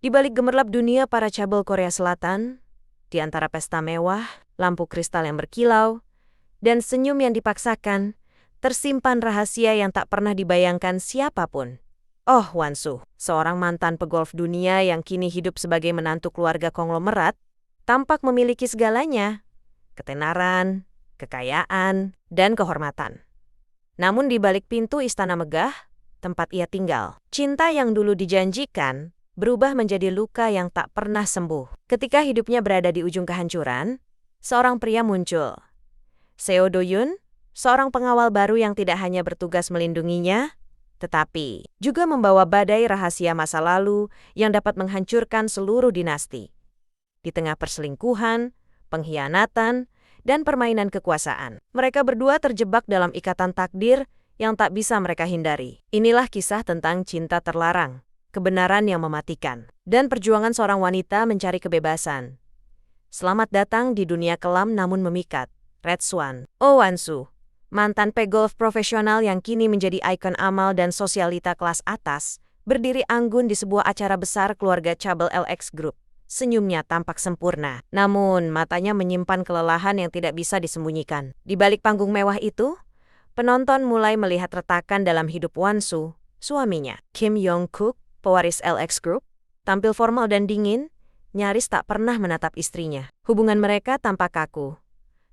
Di balik gemerlap dunia para cabel Korea Selatan, di antara pesta mewah, lampu kristal yang berkilau, dan senyum yang dipaksakan, tersimpan rahasia yang tak pernah dibayangkan siapapun. Oh, Won-soo, seorang mantan pegolf dunia yang kini hidup sebagai menantu keluarga konglomerat, tampak memiliki segalanya, ketenaran, kekayaan, dan kehormatan. Namun di balik pintu istana megah, tempat ia tinggal, cinta yang dulu dijanjikan berubah menjadi luka yang tak pernah sembuh. Ketika hidupnya berada di ujung kehancuran, seorang pria muncul. Seo Do-yoon, seorang pengawal baru yang tidak hanya bertugas melindunginya, tetapi juga membawa badai rahasia masa lalu yang dapat menghancurkan seluruh dinasti. Di tengah perselingkuhan, pengkhianatan, dan permainan kekuasaan, mereka berdua terjebak dalam ikatan takdir yang tak bisa mereka hindari. Inilah kisah tentang cinta terlarang, kebenaran yang mematikan, dan perjuangan seorang wanita mencari kebebasan. Selamat datang di dunia kelam namun memikat, Red Swan. Oh, Won-soo, mantan pegolf profesional yang kini menjadi ikon amal dan sosialita kelas atas, berdiri anggun di sebuah acara besar keluarga cabel LX Group. Senyumnya tampak sempurna, namun matanya menyimpan kelelahan yang tidak bisa disembunyikan. Di balik panggung mewah itu, penonton mulai melihat retakan dalam hidup Won-soo, suaminya. Kim Yong-kook, pewaris LX Group, tampil formal dan dingin, nyaris tak pernah menatap istrinya. Hubungan mereka tampak kaku,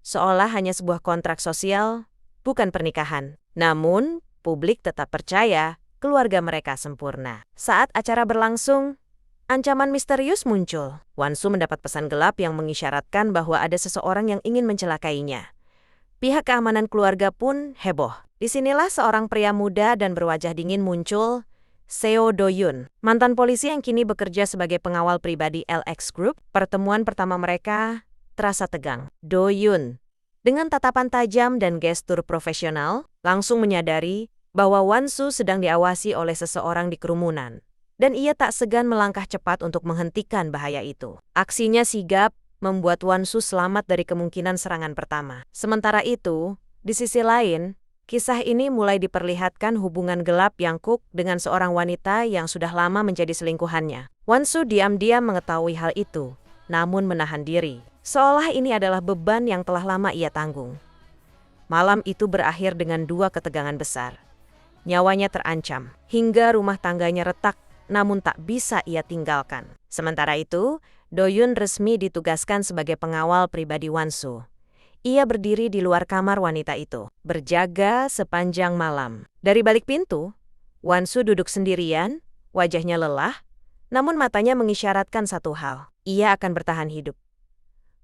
seolah hanya sebuah kontrak sosial, bukan pernikahan. Namun, publik tetap percaya keluarga mereka sempurna. Saat acara berlangsung, ancaman misterius muncul. Won-soo mendapat pesan gelap yang mengisyaratkan bahwa ada seseorang yang ingin mencelakainya. Pihak keamanan keluarga pun heboh. Disinilah seorang pria muda dan berwajah dingin muncul, Seo Do-yoon, mantan polisi yang kini bekerja sebagai pengawal pribadi LX Group. Pertemuan pertama mereka terasa tegang. Do-yoon, dengan tatapan tajam dan gestur profesional, langsung menyadari bahwa Won-soo sedang diawasi oleh seseorang di kerumunan. Dan ia tak segan melangkah cepat untuk menghentikan bahaya itu. Aksinya sigap membuat Won-soo selamat dari kemungkinan serangan pertama. Sementara itu, di sisi lain, kisah ini mulai diperlihatkan hubungan gelap Yang Kook dengan seorang wanita yang sudah lama menjadi selingkuhannya. Won-soo diam-diam mengetahui hal itu, namun menahan diri, seolah ini adalah beban yang telah lama ia tanggung. Malam itu berakhir dengan dua ketegangan besar. Nyawanya terancam, hingga rumah tangganya retak, namun tak bisa ia tinggalkan. Sementara itu, Do-yoon resmi ditugaskan sebagai pengawal pribadi Won-soo. Ia berdiri di luar kamar wanita itu, berjaga sepanjang malam. Dari balik pintu, Won-soo duduk sendirian, wajahnya lelah, namun matanya mengisyaratkan satu hal, ia akan bertahan hidup.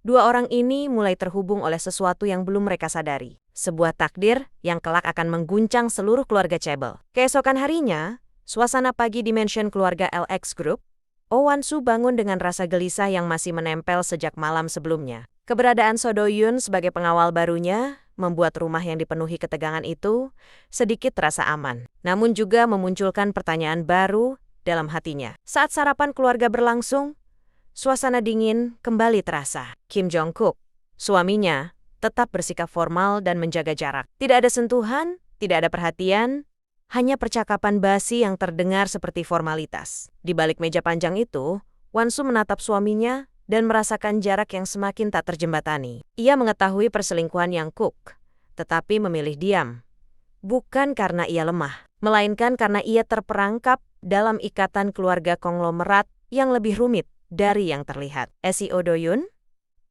Dua orang ini mulai terhubung oleh sesuatu yang belum mereka sadari, sebuah takdir yang kelak akan mengguncang seluruh keluarga cabel. Keesokan harinya, suasana pagi di mansion keluarga LX Group, Won-soo bangun dengan rasa gelisah yang masih menempel sejak malam sebelumnya. Keberadaan Seo Do-yoon sebagai pengawal barunya membuat rumah yang dipenuhi ketegangan itu sedikit terasa aman, namun juga memunculkan pertanyaan baru dalam hatinya. Saat sarapan keluarga berlangsung, suasana dingin kembali terasa. Kim Jong-kook, suaminya, tetap bersikap formal dan menjaga jarak. Tidak ada sentuhan, tidak ada perhatian, hanya percakapan basi yang terdengar seperti formalitas. Di balik meja panjang itu, Won-soo menatap suaminya dan merasakan jarak yang semakin tak terjembatani. Ia mengetahui perselingkuhan Yang Kook, tetapi memilih diam. Bukan karena ia lemah, melainkan karena ia terperangkap dalam ikatan keluarga konglomerat yang lebih rumit dari yang terlihat. Seo Do-yoon,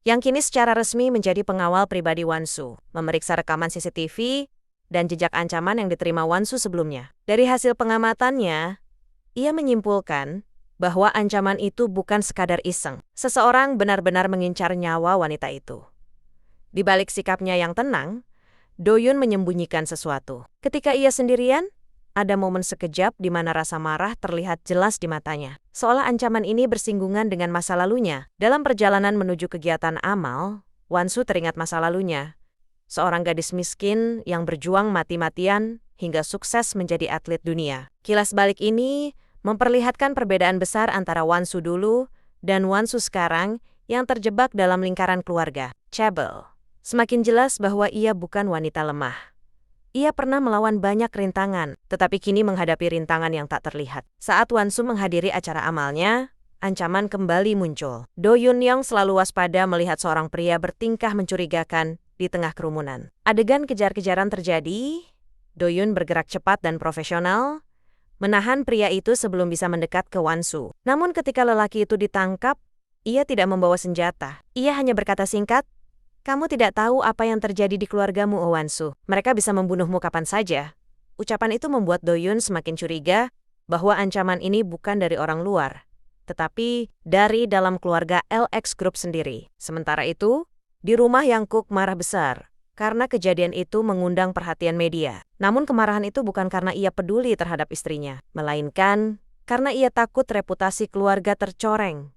yang kini secara resmi menjadi pengawal pribadi Won-soo, memeriksa rekaman CCTV dan jejak ancaman yang diterima Won-soo sebelumnya. Dari hasil pengamatannya, ia menyimpulkan bahwa ancaman itu bukan sekadar iseng. Seseorang benar-benar mengincar nyawa wanita itu. Di balik sikapnya yang tenang, Do-yoon menyembunyikan sesuatu. Ketika ia sendirian, ada momen sekejap di mana rasa marah terlihat jelas di matanya. Seolah ancaman ini bersinggungan dengan masa lalunya. Dalam perjalanan menuju kegiatan amal, Won-soo teringat masa lalunya. Seorang gadis miskin yang berjuang mati-matian hingga sukses menjadi atlet dunia. Kilas balik ini memperlihatkan perbedaan besar antara Won-soo dulu dan Won-soo sekarang yang terjebak dalam lingkaran keluarga cabel. Semakin jelas bahwa ia bukan wanita lemah. Ia pernah melawan banyak rintangan, tetapi kini menghadapi rintangan yang tak terlihat. Saat Won-soo menghadiri acara amalnya, ancaman kembali muncul. Do Yun-young selalu waspada melihat seorang pria bertingkah mencurigakan di tengah kerumunan. Adegan kejar-kejaran terjadi. Do Yun bergerak cepat dan profesional, menahan pria itu sebelum bisa mendekat ke Wan-su. Namun ketika lelaki itu ditangkap, ia tidak membawa senjata. Ia hanya berkata singkat, "Kamu tidak tahu apa yang terjadi di keluargamu, Oh Wan-su. Mereka bisa membunuhmu kapan saja." Ucapan itu membuat Do Yun semakin curiga bahwa ancaman ini bukan dari orang luar, tetapi dari dalam keluarga LX Group sendiri. Sementara itu, di rumah Yang Kuk marah besar karena kejadian itu mengundang perhatian media. Namun kemarahan itu bukan karena ia peduli terhadap istrinya, melainkan karena ia takut reputasi keluarga tercoreng.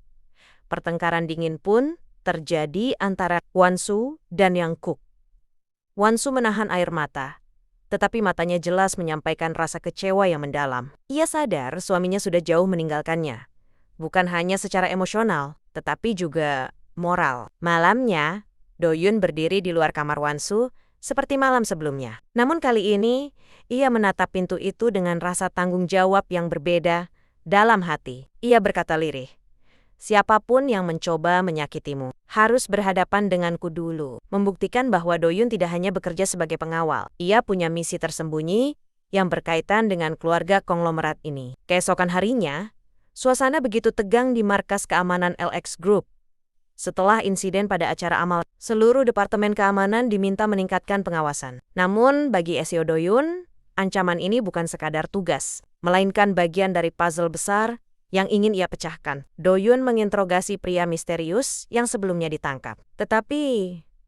Pertengkaran dingin pun terjadi antara Wan-su dan Yang Kuk. Wan-su menahan air mata, tetapi matanya jelas menyampaikan rasa kecewa yang mendalam. Ia sadar suaminya sudah jauh meninggalkannya, bukan hanya secara emosional, tetapi juga moral. Malamnya, Do Yun berdiri di luar kamar Wan-su seperti malam sebelumnya. Namun kali ini, ia menatap pintu itu dengan rasa tanggung jawab yang berbeda dalam hati. Ia berkata lirih, "Siapapun yang mencoba menyakitimu harus berhadapan denganku dulu." Membuktikan bahwa Do Yun tidak hanya bekerja sebagai pengawal. Ia punya misi tersembunyi yang berkaitan dengan keluarga konglomerat ini. Keesokan harinya, suasana begitu tegang di markas keamanan LX Group. Setelah insiden pada acara amal, seluruh departemen keamanan diminta meningkatkan pengawasan. Namun bagi Seo Do Yun, ancaman ini bukan sekadar tugas, melainkan bagian dari puzzle besar yang ingin ia pecahkan. Do Yun menginterogasi pria misterius yang sebelumnya ditangkap. Tetapi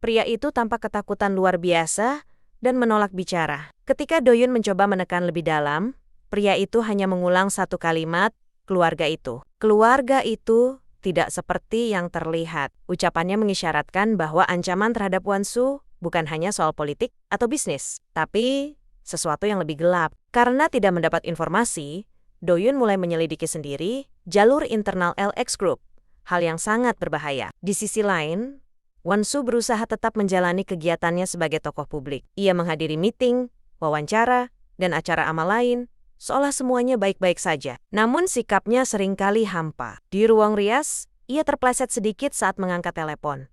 pria itu tampak ketakutan luar biasa dan menolak bicara. Ketika Do Yun mencoba menekan lebih dalam, pria itu hanya mengulang satu kalimat, "Keluarga itu." Keluarga itu tidak seperti yang terlihat. Ucapannya mengisyaratkan bahwa ancaman terhadap Wan-su bukan hanya soal politik atau bisnis, tapi sesuatu yang lebih gelap. Karena tidak mendapat informasi, Do Yun mulai menyelidiki sendiri jalur internal LX Group, hal yang sangat berbahaya. Di sisi lain, Wan-su berusaha tetap menjalani kegiatannya sebagai tokoh publik. Ia menghadiri meeting, wawancara, dan acara amal lain, seolah semuanya baik-baik saja. Namun sikapnya seringkali hampa. Di ruang rias, ia terpleset sedikit saat mengangkat telepon.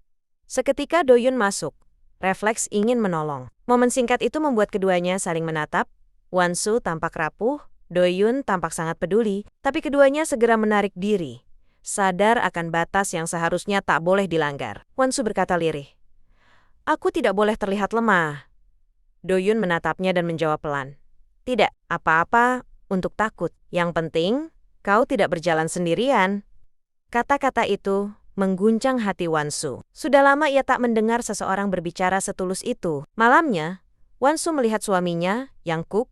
Seketika Do Yun masuk. Refleks ingin menolong. Momen singkat itu membuat keduanya saling menatap. Wan-su tampak rapuh, Do Yun tampak sangat peduli, tapi keduanya segera menarik diri, sadar akan batas yang seharusnya tak boleh dilanggar. Wan-su berkata lirih, "Aku tidak boleh terlihat lemah." Do Yun menatapnya dan menjawab pelan, "Tidak apa-apa untuk takut. Yang penting, kau tidak berjalan sendirian." Kata-kata itu mengguncang hati Wan-su. Sudah lama ia tak mendengar seseorang berbicara setulus itu. Malamnya, Wan-su melihat suaminya, Yang Kuk,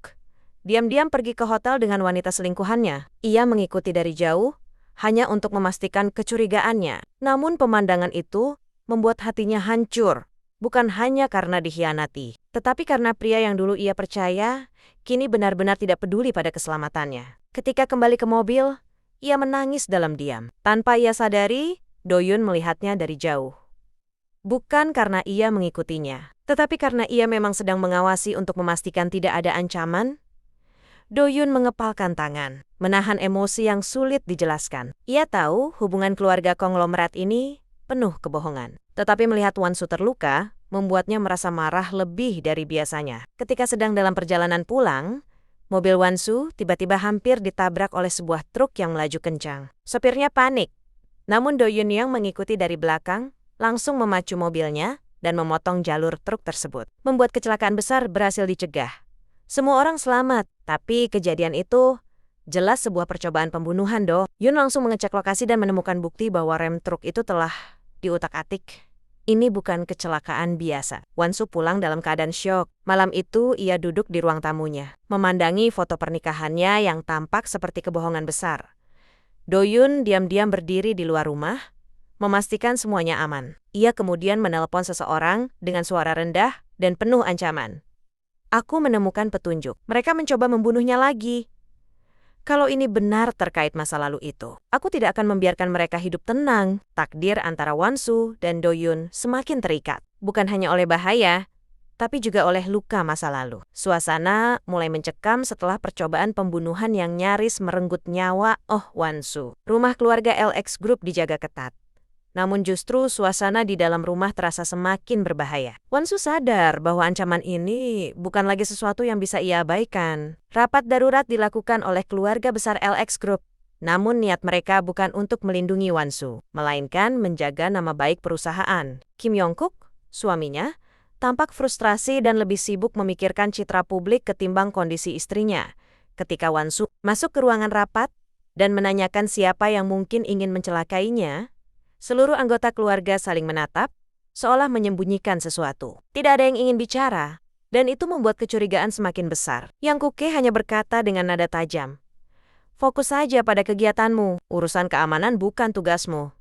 diam-diam pergi ke hotel dengan wanita selingkuhannya. Ia mengikuti dari jauh, hanya untuk memastikan kecurigaannya. Namun pemandangan itu membuat hatinya hancur. Bukan hanya karena dikhianati, tetapi karena pria yang dulu ia percaya, kini benar-benar tidak peduli pada keselamatannya. Ketika kembali ke mobil, ia menangis dalam diam. Tanpa ia sadari, Do Yun melihatnya dari jauh. Bukan karena ia mengikutinya, tetapi karena ia memang sedang mengawasi untuk memastikan tidak ada ancaman. Do Yun mengepalkan tangan, menahan emosi yang sulit dijelaskan. Ia tahu hubungan keluarga konglomerat ini penuh kebohongan. Tetapi melihat Wan-su terluka, membuatnya merasa marah lebih dari biasanya. Ketika sedang dalam perjalanan pulang, mobil Wan-su tiba-tiba hampir ditabrak oleh sebuah truk yang melaju kencang. Sopirnya panik, namun Do Yun yang mengikuti dari belakang, langsung memacu mobilnya dan memotong jalur truk tersebut. Membuat kecelakaan besar berhasil dicegah. Semua orang selamat, tapi kejadian itu jelas sebuah percobaan pembunuhan. Do Yun langsung mengecek lokasi dan menemukan bukti bahwa rem truk itu telah diutak-atik. Ini bukan kecelakaan biasa. Wan-su pulang dalam keadaan syok. Malam itu ia duduk di ruang tamunya, memandangi foto pernikahannya yang tampak seperti kebohongan besar. Do Yun diam-diam berdiri di luar rumah, memastikan semuanya aman. Ia kemudian menelpon seseorang dengan suara rendah dan penuh ancaman. "Aku menemukan petunjuk. Mereka mencoba membunuhnya lagi. Kalau ini benar terkait masa lalu itu, aku tidak akan membiarkan mereka hidup tenang." Takdir antara Wan-su dan Do Yun semakin terikat. Bukan hanya oleh bahaya, tapi juga oleh luka masa lalu. Suasana mulai mencekam setelah percobaan pembunuhan yang nyaris merenggut nyawa Oh Wan-soo. Rumah keluarga LX Group dijaga ketat. Namun justru suasana di dalam rumah terasa semakin berbahaya. Wan-soo sadar bahwa ancaman ini bukan lagi sesuatu yang bisa ia abaikan. Rapat darurat dilakukan oleh keluarga besar LX Group. Namun niat mereka bukan untuk melindungi Wan-soo, melainkan menjaga nama baik perusahaan. Kim Yong-kuk, suaminya, tampak frustrasi dan lebih sibuk memikirkan citra publik ketimbang kondisi istrinya. Ketika Wan-soo masuk ke ruangan rapat dan menanyakan siapa yang mungkin ingin mencelakainya, seluruh anggota keluarga saling menatap, seolah menyembunyikan sesuatu. Tidak ada yang ingin bicara, dan itu membuat kecurigaan semakin besar. Yang Kuke hanya berkata dengan nada tajam, "Fokus saja pada kegiatanmu, urusan keamanan bukan tugasmu."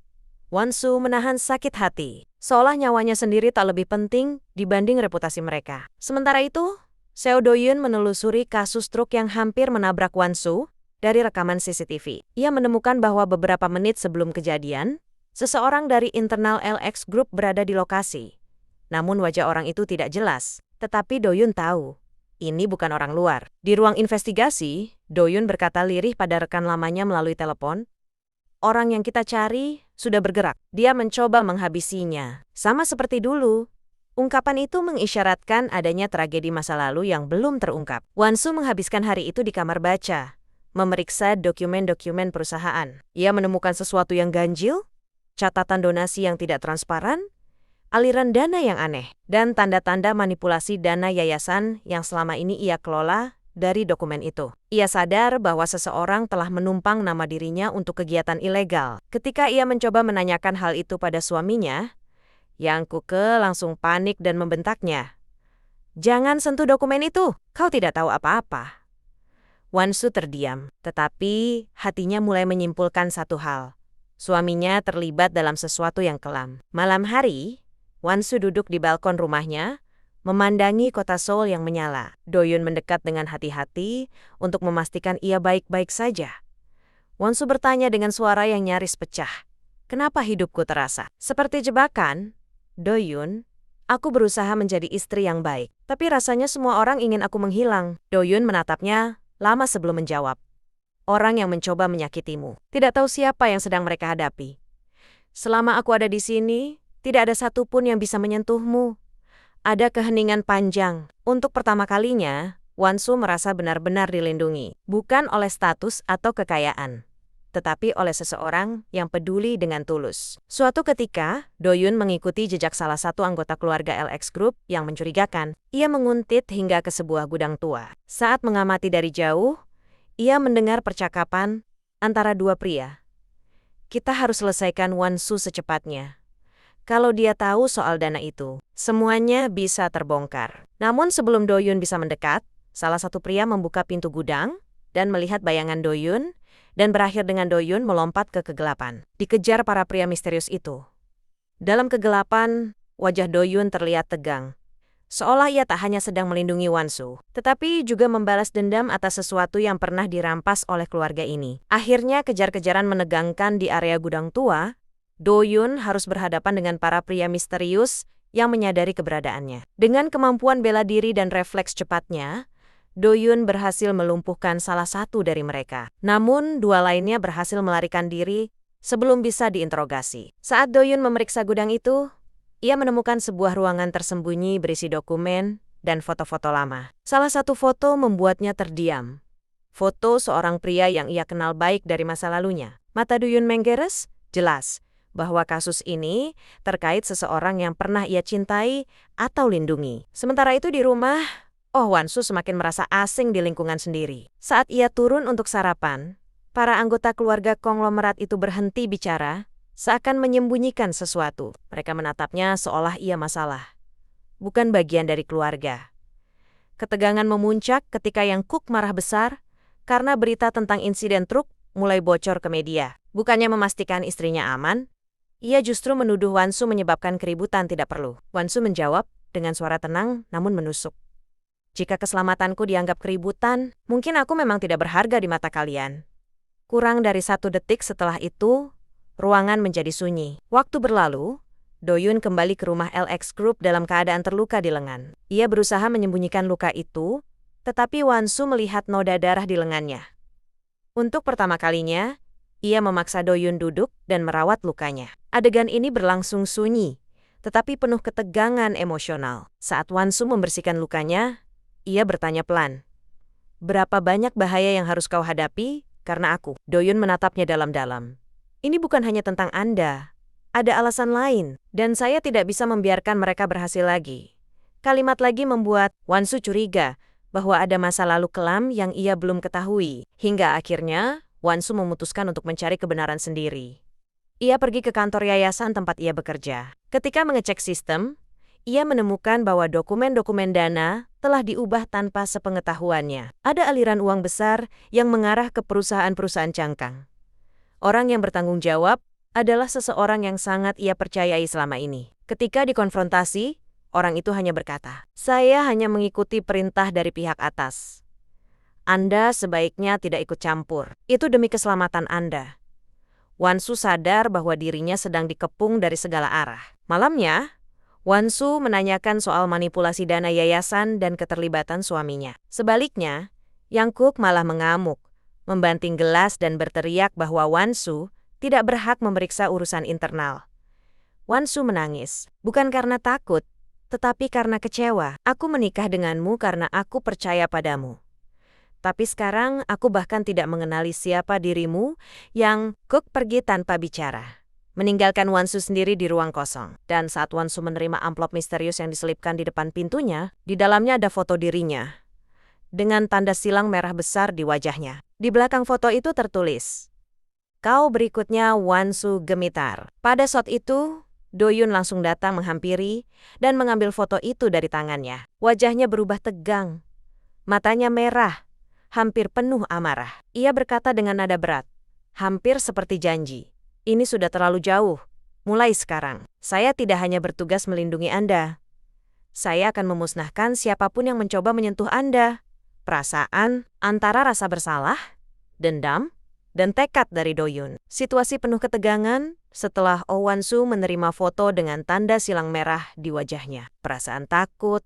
Wan-soo menahan sakit hati, seolah nyawanya sendiri tak lebih penting dibanding reputasi mereka. Sementara itu, Seo Do-yun menelusuri kasus truk yang hampir menabrak Wan-soo dari rekaman CCTV. Ia menemukan bahwa beberapa menit sebelum kejadian, seseorang dari internal LX Group berada di lokasi. Namun wajah orang itu tidak jelas, tetapi Do-yun tahu. Ini bukan orang luar. Di ruang investigasi, Do-yun berkata lirih pada rekan lamanya melalui telepon, "Orang yang kita cari sudah bergerak. Dia mencoba menghabisinya." Sama seperti dulu, ungkapan itu mengisyaratkan adanya tragedi masa lalu yang belum terungkap. Wan-soo menghabiskan hari itu di kamar baca, memeriksa dokumen-dokumen perusahaan. Ia menemukan sesuatu yang ganjil, catatan donasi yang tidak transparan, aliran dana yang aneh, dan tanda-tanda manipulasi dana yayasan yang selama ini ia kelola dari dokumen itu. Ia sadar bahwa seseorang telah menumpang nama dirinya untuk kegiatan ilegal. Ketika ia mencoba menanyakan hal itu pada suaminya, Yang Kuke langsung panik dan membentaknya, "Jangan sentuh dokumen itu, kau tidak tahu apa-apa." Wan-soo terdiam, tetapi hatinya mulai menyimpulkan satu hal. Suaminya terlibat dalam sesuatu yang kelam. Malam hari, Wan-soo duduk di balkon rumahnya, memandangi kota Seoul yang menyala. Do-yun mendekat dengan hati-hati untuk memastikan ia baik-baik saja. Wan-soo bertanya dengan suara yang nyaris pecah, "Kenapa hidupku terasa seperti jebakan?" "Do-yun, aku berusaha menjadi istri yang baik, tapi rasanya semua orang ingin aku menghilang." Do-yun menatapnya lama sebelum menjawab, "Orang yang mencoba menyakitimu. Tidak tahu siapa yang sedang mereka hadapi. Selama aku ada di sini, tidak ada satupun yang bisa menyentuhmu." Ada keheningan panjang. Untuk pertama kalinya, Wan-soo merasa benar-benar dilindungi, bukan oleh status atau kekayaan, tetapi oleh seseorang yang peduli dengan tulus. Suatu ketika, Do-yun mengikuti jejak salah satu anggota keluarga LX Group yang mencurigakan. Ia menguntit hingga ke sebuah gudang tua. Saat mengamati dari jauh, ia mendengar percakapan antara dua pria. "Kita harus selesaikan Wan-soo secepatnya. Kalau dia tahu soal dana itu, semuanya bisa terbongkar." Namun sebelum Do-yun bisa mendekat, salah satu pria membuka pintu gudang dan melihat bayangan Do-yun, dan berakhir dengan Do-yun melompat ke kegelapan, dikejar para pria misterius itu. Dalam kegelapan, wajah Do-yun terlihat tegang, seolah ia tak hanya sedang melindungi Wan-soo, tetapi juga membalas dendam atas sesuatu yang pernah dirampas oleh keluarga ini. Akhirnya kejar-kejaran menegangkan di area gudang tua. Do-yun harus berhadapan dengan para pria misterius yang menyadari keberadaannya. Dengan kemampuan bela diri dan refleks cepatnya, Do-yun berhasil melumpuhkan salah satu dari mereka. Namun, dua lainnya berhasil melarikan diri sebelum bisa diinterogasi. Saat Do-yun memeriksa gudang itu, ia menemukan sebuah ruangan tersembunyi berisi dokumen dan foto-foto lama. Salah satu foto membuatnya terdiam. Foto seorang pria yang ia kenal baik dari masa lalunya. Mata Do-yun menggeres, jelas bahwa kasus ini terkait seseorang yang pernah ia cintai atau lindungi. Sementara itu di rumah, Oh Wan-soo semakin merasa asing di lingkungan sendiri. Saat ia turun untuk sarapan, para anggota keluarga konglomerat itu berhenti bicara, seakan menyembunyikan sesuatu. Mereka menatapnya seolah ia masalah, bukan bagian dari keluarga. Ketegangan memuncak ketika Yang Kuk marah besar karena berita tentang insiden truk mulai bocor ke media. Bukannya memastikan istrinya aman, ia justru menuduh Wan-soo menyebabkan keributan tidak perlu. Wan-soo menjawab dengan suara tenang namun menusuk, "Jika keselamatanku dianggap keributan, mungkin aku memang tidak berharga di mata kalian." Kurang dari 1 detik setelah itu, ruangan menjadi sunyi. Waktu berlalu, Doyun kembali ke rumah LX Group dalam keadaan terluka di lengan. Ia berusaha menyembunyikan luka itu, tetapi Wansu melihat noda darah di lengannya. Untuk pertama kalinya, ia memaksa Doyun duduk dan merawat lukanya. Adegan ini berlangsung sunyi, tetapi penuh ketegangan emosional. Saat Wansu membersihkan lukanya, ia bertanya pelan, "Berapa banyak bahaya yang harus kau hadapi karena aku?" Doyun menatapnya dalam-dalam. "Ini bukan hanya tentang Anda. Ada alasan lain, dan saya tidak bisa membiarkan mereka berhasil lagi." Kalimat lagi membuat Wansu curiga bahwa ada masa lalu kelam yang ia belum ketahui. Hingga akhirnya, Wansu memutuskan untuk mencari kebenaran sendiri. Ia pergi ke kantor yayasan tempat ia bekerja. Ketika mengecek sistem, ia menemukan bahwa dokumen-dokumen dana telah diubah tanpa sepengetahuannya. Ada aliran uang besar yang mengarah ke perusahaan-perusahaan cangkang. Orang yang bertanggung jawab adalah seseorang yang sangat ia percayai selama ini. Ketika dikonfrontasi, orang itu hanya berkata, "Saya hanya mengikuti perintah dari pihak atas. Anda sebaiknya tidak ikut campur. Itu demi keselamatan Anda." Wansu sadar bahwa dirinya sedang dikepung dari segala arah. Malamnya, Wansu menanyakan soal manipulasi dana yayasan dan keterlibatan suaminya. Sebaliknya, Yang Kuk malah mengamuk, membanting gelas dan berteriak bahwa Wansu tidak berhak memeriksa urusan internal. Wansu menangis, bukan karena takut, tetapi karena kecewa. "Aku menikah denganmu karena aku percaya padamu. Tapi sekarang aku bahkan tidak mengenali siapa dirimu." Yang Kuk pergi tanpa bicara, meninggalkan Wansu sendiri di ruang kosong. Dan saat Wansu menerima amplop misterius yang diselipkan di depan pintunya, di dalamnya ada foto dirinya, dengan tanda silang merah besar di wajahnya. Di belakang foto itu tertulis, "Kau berikutnya." Wansu gemitar. Pada saat itu, Doyun langsung datang menghampiri dan mengambil foto itu dari tangannya. Wajahnya berubah tegang, matanya merah, hampir penuh amarah. Ia berkata dengan nada berat, hampir seperti janji, "Ini sudah terlalu jauh. Mulai sekarang, saya tidak hanya bertugas melindungi Anda. Saya akan memusnahkan siapapun yang mencoba menyentuh Anda." Perasaan antara rasa bersalah, dendam, dan tekad dari Doyun. Situasi penuh ketegangan setelah Wansu menerima foto dengan tanda silang merah di wajahnya. Perasaan takut,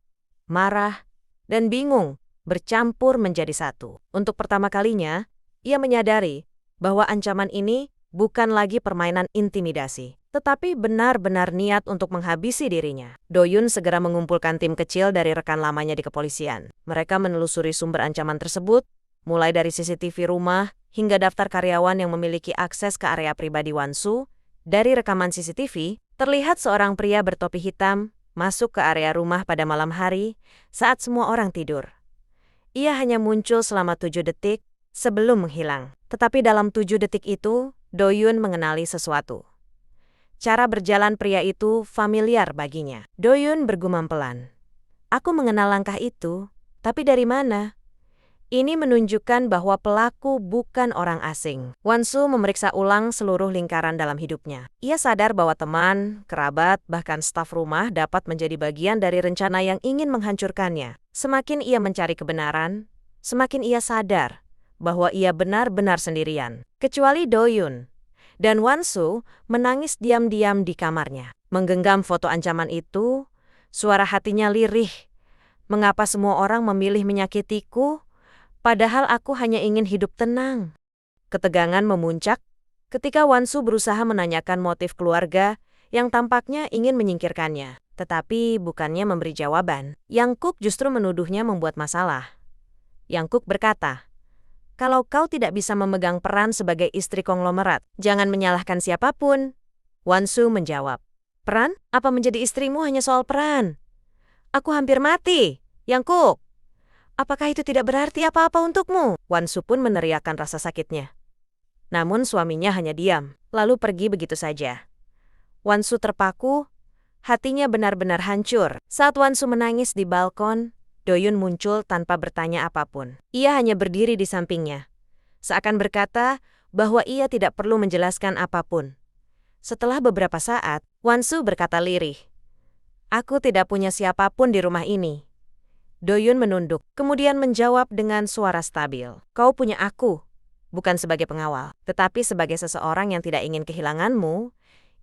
marah, dan bingung bercampur menjadi satu. Untuk pertama kalinya, ia menyadari bahwa ancaman ini bukan lagi permainan intimidasi, tetapi benar-benar niat untuk menghabisi dirinya. Doyun segera mengumpulkan tim kecil dari rekan lamanya di kepolisian. Mereka menelusuri sumber ancaman tersebut, mulai dari CCTV rumah hingga daftar karyawan yang memiliki akses ke area pribadi Wansu. Dari rekaman CCTV, terlihat seorang pria bertopi hitam masuk ke area rumah pada malam hari saat semua orang tidur. Ia hanya muncul selama 7 detik sebelum menghilang. Tetapi dalam 7 detik itu, Doyun mengenali sesuatu. Cara berjalan pria itu familiar baginya. Doyun bergumam pelan, "Aku mengenal langkah itu, tapi dari mana?" Ini menunjukkan bahwa pelaku bukan orang asing. Wansu memeriksa ulang seluruh lingkaran dalam hidupnya. Ia sadar bahwa teman, kerabat, bahkan staf rumah dapat menjadi bagian dari rencana yang ingin menghancurkannya. Semakin ia mencari kebenaran, semakin ia sadar bahwa ia benar-benar sendirian. Kecuali Doyun. Dan Wansu menangis diam-diam di kamarnya. Menggenggam foto ancaman itu, suara hatinya lirih. "Mengapa semua orang memilih menyakitiku? Padahal aku hanya ingin hidup tenang." Ketegangan memuncak ketika Wansu berusaha menanyakan motif keluarga yang tampaknya ingin menyingkirkannya. Tetapi bukannya memberi jawaban. Yang Kuk justru menuduhnya membuat masalah. Yang Kuk berkata, "Kalau kau tidak bisa memegang peran sebagai istri konglomerat, jangan menyalahkan siapapun." Wansu menjawab, "Peran? Apa menjadi istrimu hanya soal peran? Aku hampir mati, Yang Kuk. Apakah itu tidak berarti apa-apa untukmu?" Wansu pun meneriakkan rasa sakitnya. Namun suaminya hanya diam, lalu pergi begitu saja. Wansu terpaku, hatinya benar-benar hancur. Saat Wansu menangis di balkon, Doyun muncul tanpa bertanya apapun. Ia hanya berdiri di sampingnya, seakan berkata bahwa ia tidak perlu menjelaskan apapun. Setelah beberapa saat, Wansu berkata lirih, "Aku tidak punya siapapun di rumah ini." Doyun menunduk, kemudian menjawab dengan suara stabil, "Kau punya aku, bukan sebagai pengawal, tetapi sebagai seseorang yang tidak ingin kehilanganmu.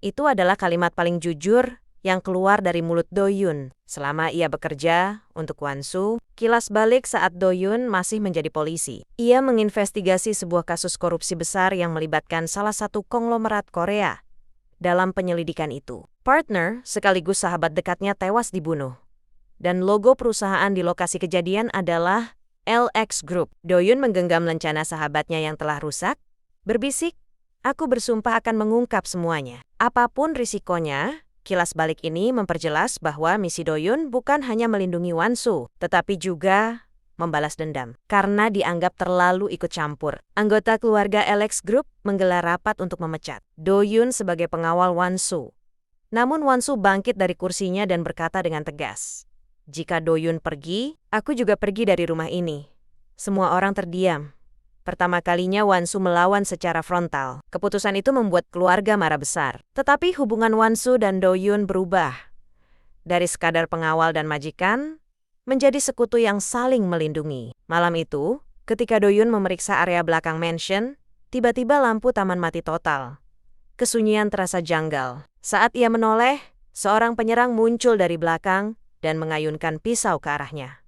Itu adalah kalimat paling jujur yang keluar dari mulut Do-yun selama ia bekerja untuk Won-soo. Kilas balik saat Do-yun masih menjadi polisi. Ia menginvestigasi sebuah kasus korupsi besar yang melibatkan salah satu konglomerat Korea. Dalam penyelidikan itu, partner sekaligus sahabat dekatnya tewas dibunuh. Dan logo perusahaan di lokasi kejadian adalah LX Group. Do-yun menggenggam lencana sahabatnya yang telah rusak, berbisik, "Aku bersumpah akan mengungkap semuanya. Apapun risikonya." Kilas balik ini memperjelas bahwa misi Do-yun bukan hanya melindungi Won-soo, tetapi juga membalas dendam. Karena dianggap terlalu ikut campur, anggota keluarga LX Group menggelar rapat untuk memecat Do-yun sebagai pengawal Won-soo. Namun Won-soo bangkit dari kursinya dan berkata dengan tegas, "Jika Do-yun pergi, aku juga pergi dari rumah ini." Semua orang terdiam. Pertama kalinya Won-soo melawan secara frontal. Keputusan itu membuat keluarga marah besar. Tetapi hubungan Won-soo dan Do-yun berubah. Dari sekadar pengawal dan majikan, menjadi sekutu yang saling melindungi. Malam itu, ketika Do-yun memeriksa area belakang mansion, tiba-tiba lampu taman mati total. Kesunyian terasa janggal. Saat ia menoleh, seorang penyerang muncul dari belakang dan mengayunkan pisau ke arahnya.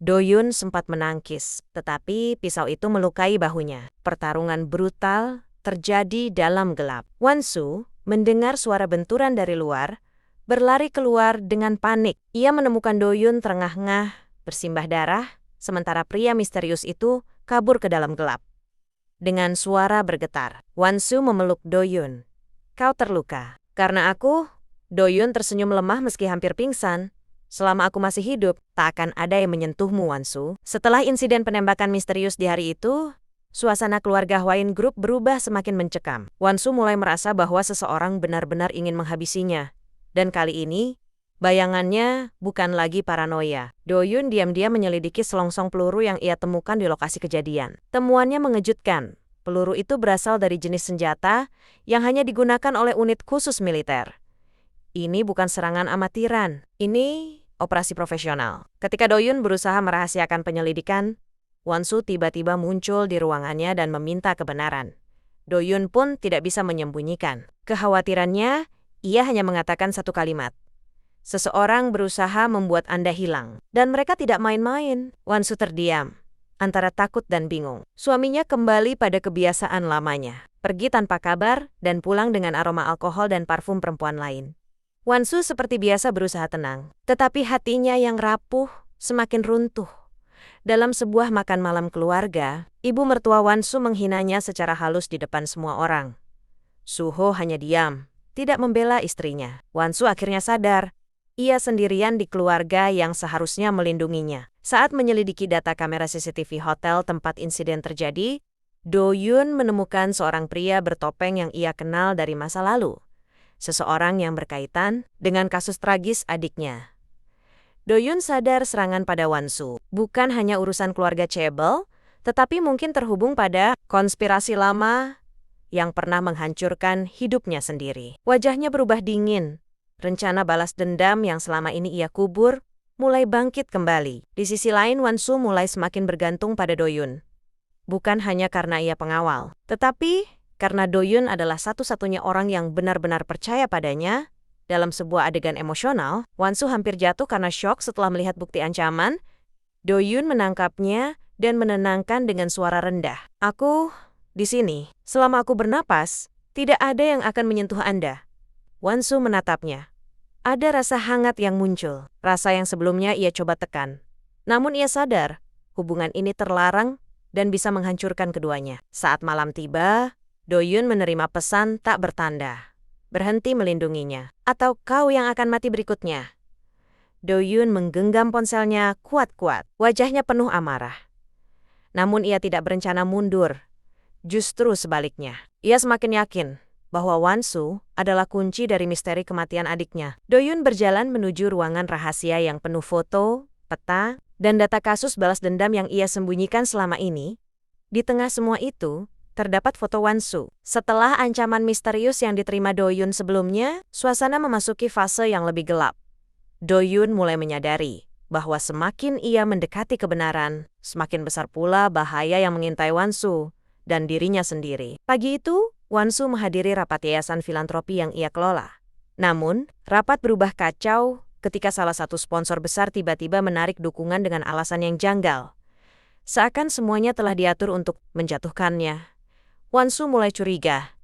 Do-yun sempat menangkis, tetapi pisau itu melukai bahunya. Pertarungan brutal terjadi dalam gelap. Won-soo mendengar suara benturan dari luar, berlari keluar dengan panik. Ia menemukan Do-yun terengah-engah, bersimbah darah, sementara pria misterius itu kabur ke dalam gelap. Dengan suara bergetar, Won-soo memeluk Do-yun. "Kau terluka." "Karena aku?" Do-yun tersenyum lemah meski hampir pingsan. "Selama aku masih hidup, tak akan ada yang menyentuhmu, Won-soo." Setelah insiden penembakan misterius di hari itu, suasana keluarga Hwain Group berubah semakin mencekam. Won-soo mulai merasa bahwa seseorang benar-benar ingin menghabisinya. Dan kali ini, bayangannya bukan lagi paranoia. Do-yun diam-diam menyelidiki selongsong peluru yang ia temukan di lokasi kejadian. Temuannya mengejutkan. Peluru itu berasal dari jenis senjata yang hanya digunakan oleh unit khusus militer. Ini bukan serangan amatiran. Ini operasi profesional. Ketika Do-yun berusaha merahasiakan penyelidikan, Won-soo tiba-tiba muncul di ruangannya dan meminta kebenaran. Do-yun pun tidak bisa menyembunyikan kekhawatirannya. Ia hanya mengatakan satu kalimat, "Seseorang berusaha membuat Anda hilang." Dan mereka tidak main-main. Won-soo terdiam, antara takut dan bingung. Suaminya kembali pada kebiasaan lamanya, pergi tanpa kabar dan pulang dengan aroma alkohol dan parfum perempuan lain. Won-soo seperti biasa berusaha tenang, tetapi hatinya yang rapuh semakin runtuh. Dalam sebuah makan malam keluarga, ibu mertua Won-soo menghinanya secara halus di depan semua orang. Suho hanya diam, tidak membela istrinya. Won-soo akhirnya sadar, ia sendirian di keluarga yang seharusnya melindunginya. Saat menyelidiki data kamera CCTV hotel tempat insiden terjadi, Do-yun menemukan seorang pria bertopeng yang ia kenal dari masa lalu. Seseorang yang berkaitan dengan kasus tragis adiknya. Do-yun sadar serangan pada Won-soo bukan hanya urusan keluarga Chaebol, tetapi mungkin terhubung pada konspirasi lama yang pernah menghancurkan hidupnya sendiri. Wajahnya berubah dingin. Rencana balas dendam yang selama ini ia kubur mulai bangkit kembali. Di sisi lain, Won-soo mulai semakin bergantung pada Do-yun. Bukan hanya karena ia pengawal, tetapi karena Do-yun adalah satu-satunya orang yang benar-benar percaya padanya. Dalam sebuah adegan emosional, Won-soo hampir jatuh karena syok setelah melihat bukti ancaman. Do-yun menangkapnya dan menenangkan dengan suara rendah. "Aku di sini. Selama aku bernapas, tidak ada yang akan menyentuh Anda." Won-soo menatapnya. Ada rasa hangat yang muncul, rasa yang sebelumnya ia coba tekan. Namun ia sadar, hubungan ini terlarang dan bisa menghancurkan keduanya. Saat malam tiba, Do-yun menerima pesan tak bertanda. "Berhenti melindunginya, atau kau yang akan mati berikutnya." Do-yun menggenggam ponselnya kuat-kuat, wajahnya penuh amarah. Namun ia tidak berencana mundur. Justru sebaliknya, ia semakin yakin bahwa Won-soo adalah kunci dari misteri kematian adiknya. Do-yun berjalan menuju ruangan rahasia yang penuh foto, peta, dan data kasus balas dendam yang ia sembunyikan selama ini. Di tengah semua itu, terdapat foto Won-soo. Setelah ancaman misterius yang diterima Do-yun sebelumnya, suasana memasuki fase yang lebih gelap. Do-yun mulai menyadari bahwa semakin ia mendekati kebenaran, semakin besar pula bahaya yang mengintai Won-soo dan dirinya sendiri. Pagi itu, Wansu menghadiri rapat yayasan filantropi yang ia kelola. Namun, rapat berubah kacau ketika salah satu sponsor besar tiba-tiba menarik dukungan dengan alasan yang janggal. Seakan semuanya telah diatur untuk menjatuhkannya. Wansu mulai curiga.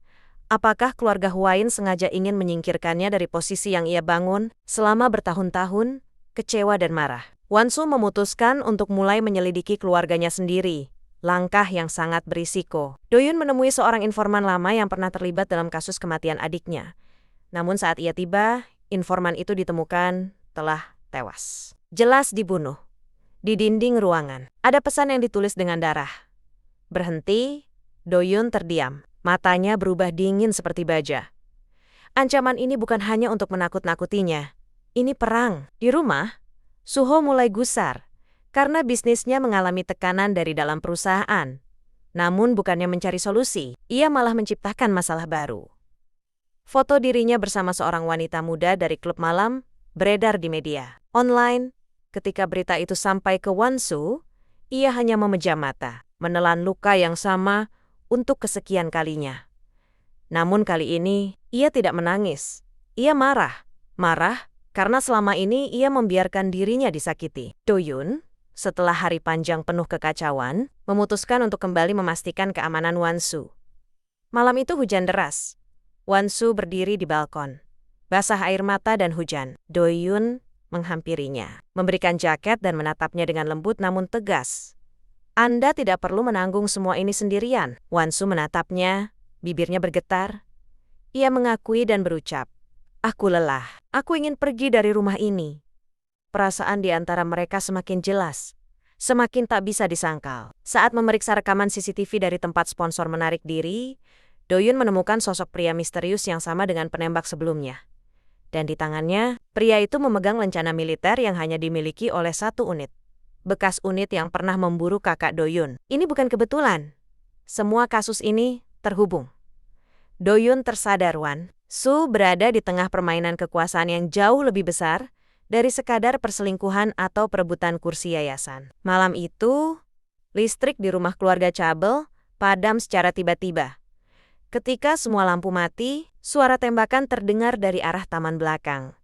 Apakah keluarga Huain sengaja ingin menyingkirkannya dari posisi yang ia bangun selama bertahun-tahun, kecewa dan marah. Wansu memutuskan untuk mulai menyelidiki keluarganya sendiri. Langkah yang sangat berisiko. Doyun menemui seorang informan lama yang pernah terlibat dalam kasus kematian adiknya. Namun saat ia tiba, informan itu ditemukan telah tewas. Jelas dibunuh. Di dinding ruangan, ada pesan yang ditulis dengan darah. Berhenti, Doyun terdiam. Matanya berubah dingin seperti baja. Ancaman ini bukan hanya untuk menakut-nakutinya. Ini perang. Di rumah, Suho mulai gusar karena bisnisnya mengalami tekanan dari dalam perusahaan. Namun bukannya mencari solusi, ia malah menciptakan masalah baru. Foto dirinya bersama seorang wanita muda dari klub malam beredar di media online. Ketika berita itu sampai ke Wansu, ia hanya memejam mata, menelan luka yang sama untuk kesekian kalinya. Namun kali ini, ia tidak menangis. Ia marah. Marah karena selama ini ia membiarkan dirinya disakiti. Doyun, setelah hari panjang penuh kekacauan, memutuskan untuk kembali memastikan keamanan Wansu. Malam itu hujan deras. Wansu berdiri di balkon. Basah air mata dan hujan. Doyun menghampirinya, memberikan jaket dan menatapnya dengan lembut namun tegas. Anda tidak perlu menanggung semua ini sendirian. Wansu menatapnya, bibirnya bergetar. Ia mengakui dan berucap, "Aku lelah. Aku ingin pergi dari rumah ini." Perasaan di antara mereka semakin jelas, semakin tak bisa disangkal. Saat memeriksa rekaman CCTV dari tempat sponsor menarik diri, Doyun menemukan sosok pria misterius yang sama dengan penembak sebelumnya. Dan di tangannya, pria itu memegang lencana militer yang hanya dimiliki oleh satu unit. Bekas unit yang pernah memburu kakak Doyun. Ini bukan kebetulan. Semua kasus ini terhubung. Doyun tersadar Wansu berada di tengah permainan kekuasaan yang jauh lebih besar dari sekadar perselingkuhan atau perebutan kursi yayasan. Malam itu, listrik di rumah keluarga Chabel padam secara tiba-tiba. Ketika semua lampu mati, suara tembakan terdengar dari arah taman belakang.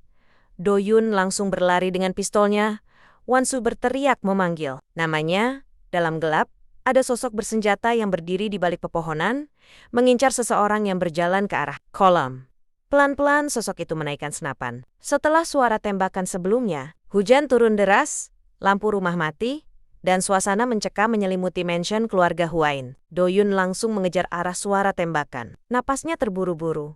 Doyun langsung berlari dengan pistolnya. Wansu berteriak memanggil namanya. Dalam gelap, ada sosok bersenjata yang berdiri di balik pepohonan, mengincar seseorang yang berjalan ke arah kolam. Pelan-pelan sosok itu menaikkan senapan. Setelah suara tembakan sebelumnya, hujan turun deras, lampu rumah mati, dan suasana mencekam menyelimuti mansion keluarga Huain. Doyun langsung mengejar arah suara tembakan. Napasnya terburu-buru,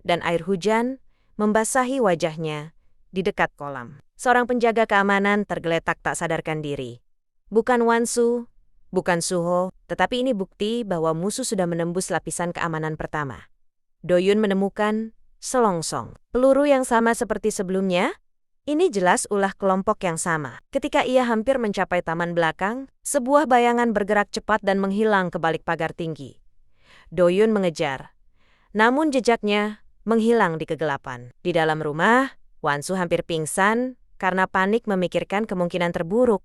dan air hujan membasahi wajahnya di dekat kolam. Seorang penjaga keamanan tergeletak tak sadarkan diri. Bukan Wansu, bukan Suho, tetapi ini bukti bahwa musuh sudah menembus lapisan keamanan pertama. Doyun menemukan selongsong peluru yang sama seperti sebelumnya. Ini jelas ulah kelompok yang sama. Ketika ia hampir mencapai taman belakang, sebuah bayangan bergerak cepat dan menghilang ke balik pagar tinggi. Doyun mengejar, namun jejaknya menghilang di kegelapan. Di dalam rumah, Wansu hampir pingsan karena panik memikirkan kemungkinan terburuk.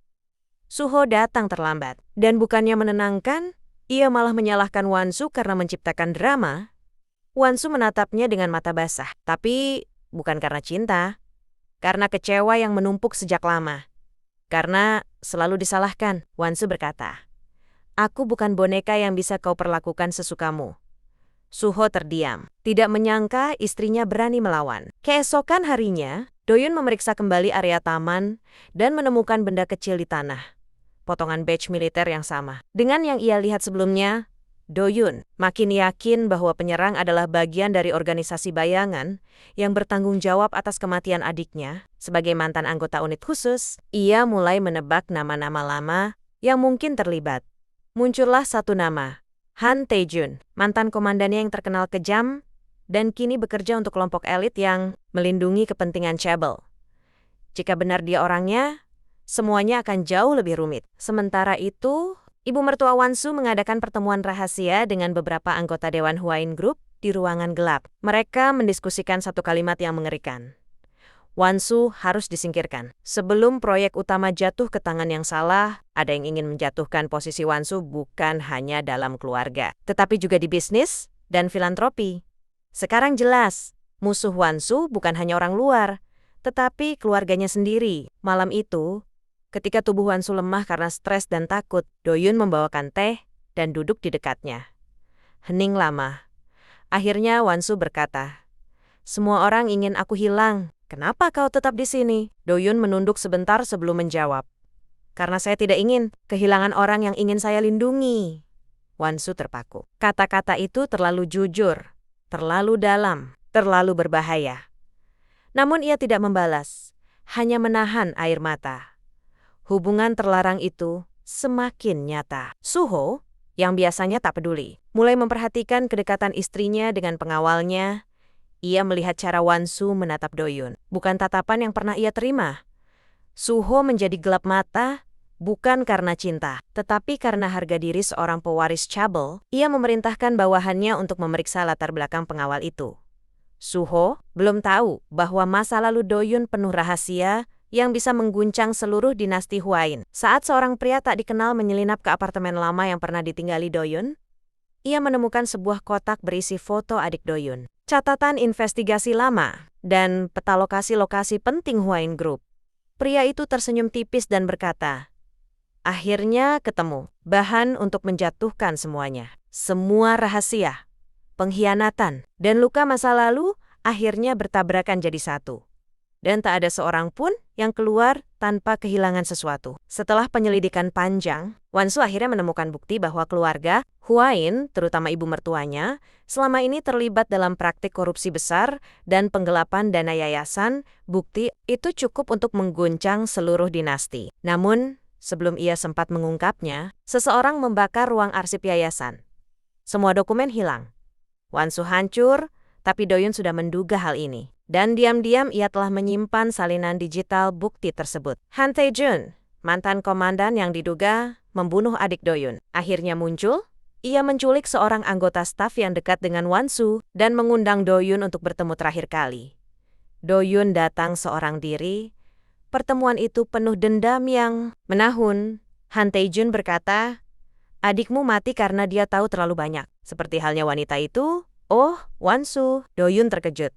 Suho datang terlambat, dan bukannya menenangkan, ia malah menyalahkan Wansu karena menciptakan drama. Wansu menatapnya dengan mata basah, tapi bukan karena cinta, karena kecewa yang menumpuk sejak lama. Karena selalu disalahkan, Wansu berkata, "Aku bukan boneka yang bisa kau perlakukan sesukamu." Suho terdiam, tidak menyangka istrinya berani melawan. Keesokan harinya, Doyun memeriksa kembali area taman dan menemukan benda kecil di tanah. Potongan badge militer yang sama dengan yang ia lihat sebelumnya. Doyun makin yakin bahwa penyerang adalah bagian dari organisasi bayangan yang bertanggung jawab atas kematian adiknya. Sebagai mantan anggota unit khusus, ia mulai menebak nama-nama lama yang mungkin terlibat. Muncullah satu nama, Han Taejun, mantan komandannya yang terkenal kejam dan kini bekerja untuk kelompok elit yang melindungi kepentingan Chabel. Jika benar dia orangnya, semuanya akan jauh lebih rumit. Sementara itu, ibu mertua Wansu mengadakan pertemuan rahasia dengan beberapa anggota Dewan Huain Group di ruangan gelap. Mereka mendiskusikan satu kalimat yang mengerikan. Wansu harus disingkirkan. Sebelum proyek utama jatuh ke tangan yang salah, ada yang ingin menjatuhkan posisi Wansu bukan hanya dalam keluarga, tetapi juga di bisnis dan filantropi. Sekarang jelas, musuh Wansu bukan hanya orang luar, tetapi keluarganya sendiri. Malam itu, ketika tubuh Wansu lemah karena stres dan takut, Do-yun membawakan teh dan duduk di dekatnya. Hening lama. Akhirnya Wansu berkata, "Semua orang ingin aku hilang. Kenapa kau tetap di sini?" Do-yun menunduk sebentar sebelum menjawab. "Karena saya tidak ingin kehilangan orang yang ingin saya lindungi." Wansu terpaku. Kata-kata itu terlalu jujur, terlalu dalam, terlalu berbahaya. Namun ia tidak membalas, hanya menahan air mata. Hubungan terlarang itu semakin nyata. Suho, yang biasanya tak peduli, mulai memperhatikan kedekatan istrinya dengan pengawalnya. Ia melihat cara Wansu menatap Do-yun, bukan tatapan yang pernah ia terima. Suho menjadi gelap mata, bukan karena cinta, tetapi karena harga diri seorang pewaris cabel. Ia memerintahkan bawahannya untuk memeriksa latar belakang pengawal itu. Suho belum tahu bahwa masa lalu Do-yun penuh rahasia yang bisa mengguncang seluruh dinasti Hwain. Saat seorang pria tak dikenal menyelinap ke apartemen lama yang pernah ditinggali Do-yun, ia menemukan sebuah kotak berisi foto adik Do-yun, catatan investigasi lama, dan peta lokasi-lokasi penting Hwain Group. Pria itu tersenyum tipis dan berkata, "Akhirnya ketemu, bahan untuk menjatuhkan semuanya. Semua rahasia, pengkhianatan, dan luka masa lalu akhirnya bertabrakan jadi satu. Dan tak ada seorang pun yang keluar tanpa kehilangan sesuatu." Setelah penyelidikan panjang, Wansu akhirnya menemukan bukti bahwa keluarga Hwain, terutama ibu mertuanya, selama ini terlibat dalam praktik korupsi besar dan penggelapan dana yayasan. Bukti itu cukup untuk mengguncang seluruh dinasti. Namun, sebelum ia sempat mengungkapnya, seseorang membakar ruang arsip yayasan. Semua dokumen hilang. Wansu hancur, tapi Do-yun sudah menduga hal ini. Dan diam-diam ia telah menyimpan salinan digital bukti tersebut. Han Tae-jun, mantan komandan yang diduga membunuh adik Do-yun, akhirnya muncul. Ia menculik seorang anggota staf yang dekat dengan Wansu dan mengundang Do-yun untuk bertemu terakhir kali. Do-yun datang seorang diri. Pertemuan itu penuh dendam yang menahun. Han Tae-jun berkata, "Adikmu mati karena dia tahu terlalu banyak." Seperti halnya wanita itu. "Oh, Wansu." Do-yun terkejut.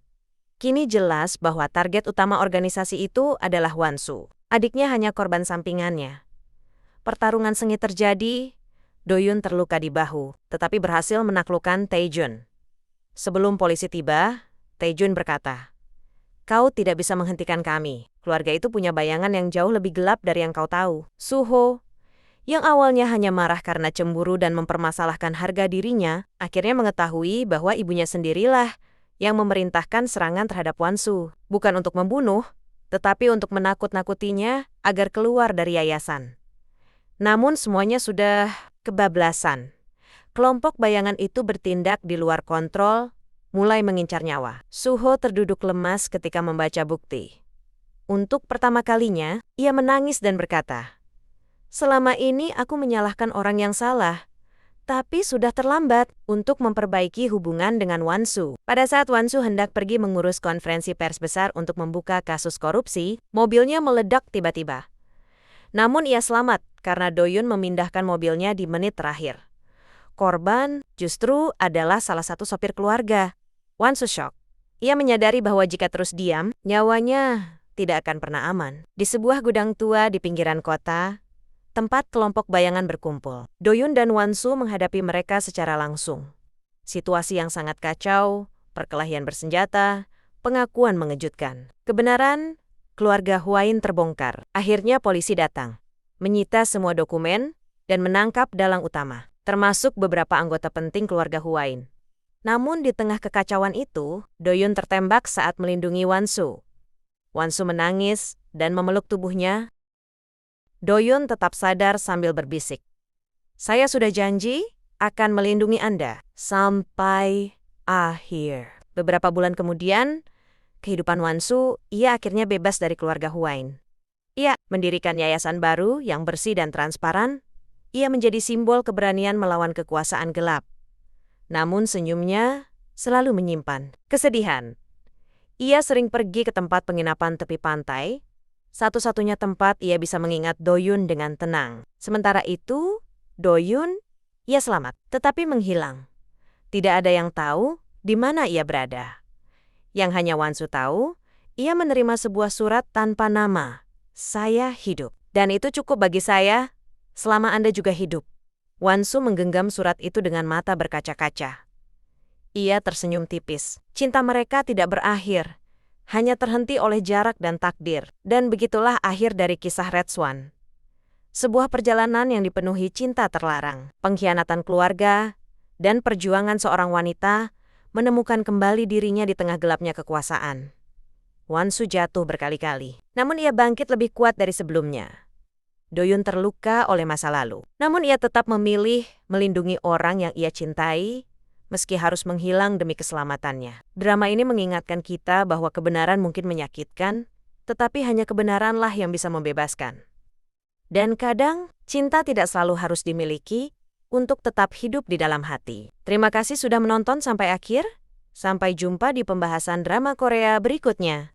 Kini jelas bahwa target utama organisasi itu adalah Wansu. Adiknya hanya korban sampingannya. Pertarungan sengit terjadi. Do-yun terluka di bahu, tetapi berhasil menaklukkan Tae-jun. Sebelum polisi tiba, Tae-jun berkata, "Kau tidak bisa menghentikan kami. Keluarga itu punya bayangan yang jauh lebih gelap dari yang kau tahu." Suho, yang awalnya hanya marah karena cemburu dan mempermasalahkan harga dirinya, akhirnya mengetahui bahwa ibunya sendirilah yang memerintahkan serangan terhadap Wansu, bukan untuk membunuh, tetapi untuk menakut-nakutinya agar keluar dari yayasan. Namun semuanya sudah kebablasan. Kelompok bayangan itu bertindak di luar kontrol, mulai mengincar nyawa. Suho terduduk lemas ketika membaca bukti. Untuk pertama kalinya, ia menangis dan berkata, "Selama ini aku menyalahkan orang yang salah, tapi sudah terlambat untuk memperbaiki hubungan dengan Wansu." Pada saat Wansu hendak pergi mengurus konferensi pers besar untuk membuka kasus korupsi, mobilnya meledak tiba-tiba. Namun ia selamat karena Do-yun memindahkan mobilnya di menit terakhir. Korban justru adalah salah satu sopir keluarga. Wansu shock. Ia menyadari bahwa jika terus diam, nyawanya tidak akan pernah aman. Di sebuah gudang tua di pinggiran kota, tempat kelompok bayangan berkumpul, Do-yun dan Wansu menghadapi mereka secara langsung. Situasi yang sangat kacau, perkelahian bersenjata, pengakuan mengejutkan. Kebenaran keluarga Hwain terbongkar. Akhirnya polisi datang, menyita semua dokumen, dan menangkap dalang utama, termasuk beberapa anggota penting keluarga Hwain. Namun di tengah kekacauan itu, Do-yun tertembak saat melindungi Wansu. Wansu menangis dan memeluk tubuhnya. Do-yun tetap sadar sambil berbisik, "Saya sudah janji akan melindungi Anda sampai akhir." Beberapa bulan kemudian, kehidupan Wansu, ia akhirnya bebas dari keluarga Hwain. Ia mendirikan yayasan baru yang bersih dan transparan. Ia menjadi simbol keberanian melawan kekuasaan gelap. Namun senyumnya selalu menyimpan kesedihan. Ia sering pergi ke tempat penginapan tepi pantai, satu-satunya tempat ia bisa mengingat Do-yun dengan tenang. Sementara itu, Do-yun, ia selamat, tetapi menghilang. Tidak ada yang tahu di mana ia berada. Yang hanya Wansu tahu, ia menerima sebuah surat tanpa nama. Saya hidup. Dan itu cukup bagi saya, selama Anda juga hidup. Wansu menggenggam surat itu dengan mata berkaca-kaca. Ia tersenyum tipis. Cinta mereka tidak berakhir, hanya terhenti oleh jarak dan takdir. Dan begitulah akhir dari kisah Red Swan. Sebuah perjalanan yang dipenuhi cinta terlarang, pengkhianatan keluarga, dan perjuangan seorang wanita menemukan kembali dirinya di tengah gelapnya kekuasaan. Wansu jatuh berkali-kali, namun ia bangkit lebih kuat dari sebelumnya. Doyun terluka oleh masa lalu, namun ia tetap memilih melindungi orang yang ia cintai, meski harus menghilang demi keselamatannya. Drama ini mengingatkan kita bahwa kebenaran mungkin menyakitkan, tetapi hanya kebenaranlah yang bisa membebaskan. Dan kadang, cinta tidak selalu harus dimiliki untuk tetap hidup di dalam hati. Terima kasih sudah menonton sampai akhir. Sampai jumpa di pembahasan drama Korea berikutnya.